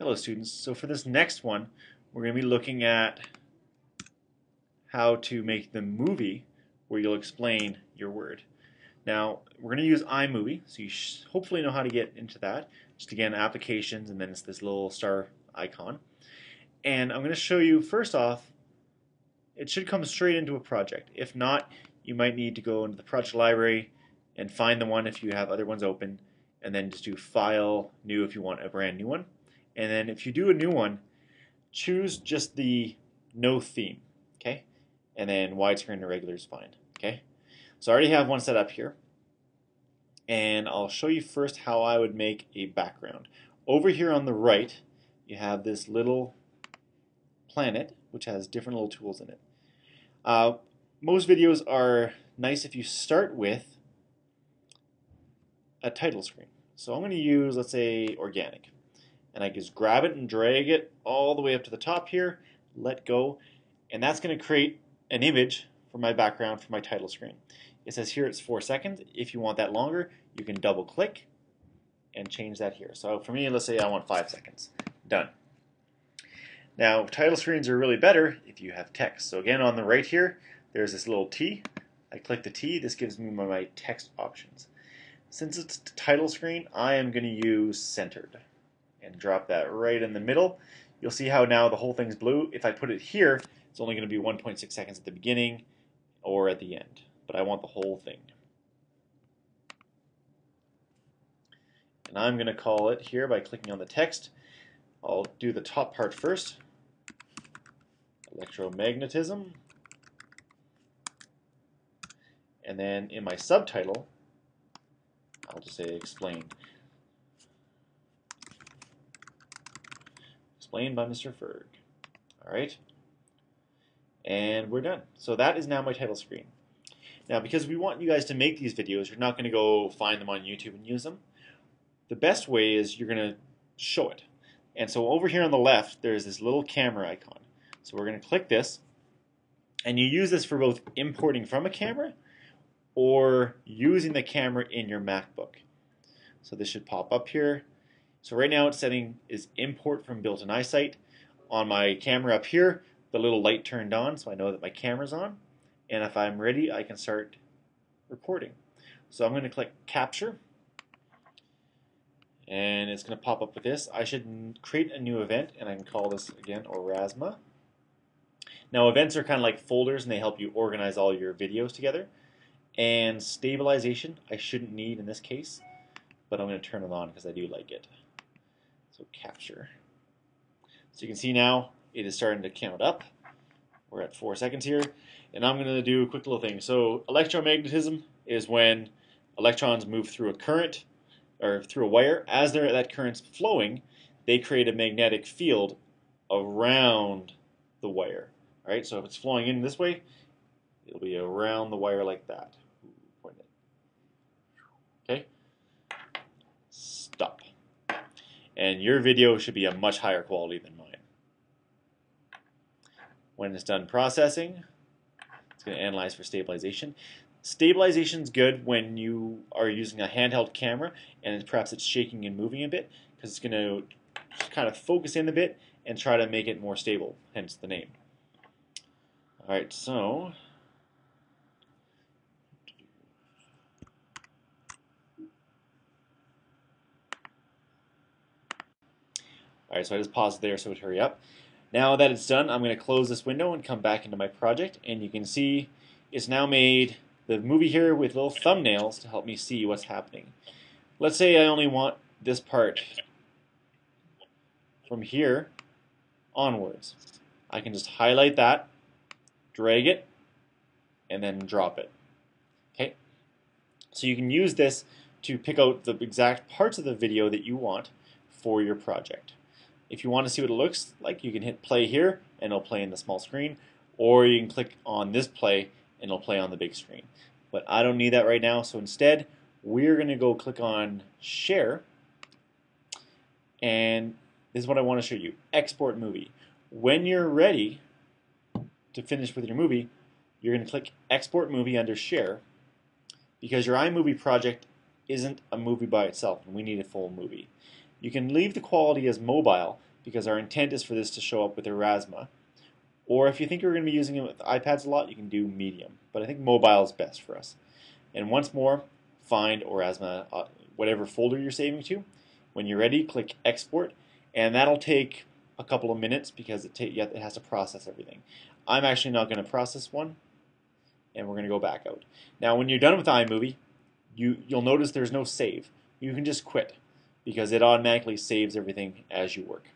Hello students. So for this next one, we're going to be looking at how to make the movie where you'll explain your word. Now, we're going to use iMovie, so you hopefully know how to get into that. Just again, applications, and then it's this little star icon. And I'm going to show you, first off, it should come straight into a project. If not, you might need to go into the project library and find the one if you have other ones open, and then just do File, New if you want a brand new one. And then if you do a new one, choose just the no theme, okay? And then widescreen or regular is fine, okay? So I already have one set up here. And I'll show you first how I would make a background. Over here on the right, you have this little planet, which has different little tools in it. Most videos are nice if you start with a title screen. So I'm going to use, let's say, organic. And I just grab it and drag it all the way up to the top here, let go, and that's going to create an image for my background for my title screen. It says here it's 4 seconds. If you want that longer, you can double click and change that here. So for me, let's say I want 5 seconds. Done. Now, title screens are really better if you have text. So again, on the right here, there's this little T. I click the T. This gives me my text options. Since it's a title screen, I am going to use centered and drop that right in the middle. You'll see how now the whole thing's blue. If I put it here, it's only going to be 1.6 seconds at the beginning or at the end. But I want the whole thing. And I'm going to call it here by clicking on the text. I'll do the top part first. Electromagnetism. And then in my subtitle, I'll just say explained. Explained by Mr. Ferg. Alright. And we're done. So that is now my title screen. Now, because we want you guys to make these videos, you're not going to go find them on YouTube and use them. The best way is you're going to show it. And so over here on the left, there's this little camera icon. So we're going to click this. And you use this for both importing from a camera or using the camera in your MacBook. So this should pop up here. So right now it's setting is import from built-in eyesight. On my camera up here, the little light turned on, so I know that my camera's on. And if I'm ready, I can start recording. So I'm going to click capture. And it's going to pop up with this. I should create a new event, and I can call this, again, Orasma. Now, events are kind of like folders, and they help you organize all your videos together. And stabilization, I shouldn't need in this case, but I'm going to turn it on because I do like it. So capture. So you can see now it is starting to count up. We're at 4 seconds here. And I'm going to do a quick little thing. So electromagnetism is when electrons move through a current or through a wire. As that current's flowing, they create a magnetic field around the wire. All right, so if it's flowing in this way, it'll be around the wire like that. Okay? Stop. And your video should be a much higher quality than mine. When it's done processing, it's going to analyze for stabilization. Stabilization is good when you are using a handheld camera and perhaps it's shaking and moving a bit because it's going to kind of focus in a bit and try to make it more stable, hence the name. Alright, so I just paused there so it would hurry up. Now that it's done, I'm going to close this window and come back into my project, and you can see it's now made the movie here with little thumbnails to help me see what's happening. Let's say I only want this part from here onwards. I can just highlight that, drag it, and then drop it. Okay? So you can use this to pick out the exact parts of the video that you want for your project. If you want to see what it looks like, you can hit play here and it'll play in the small screen, or you can click on this play and it'll play on the big screen. But I don't need that right now, so instead we're going to go click on share, and this is what I want to show you. Export movie. When you're ready to finish with your movie, you're going to click export movie under share, because your iMovie project isn't a movie by itself and we need a full movie. You can leave the quality as mobile, because our intent is for this to show up with Aurasma. Or if you think you're going to be using it with iPads a lot, you can do medium. But I think mobile is best for us. And once more, find Aurasma, whatever folder you're saving to. When you're ready, click Export, and that'll take a couple of minutes because it has to process everything. I'm actually not going to process one, and we're going to go back out. Now, when you're done with iMovie, you'll notice there's no save. You can just quit because it automatically saves everything as you work.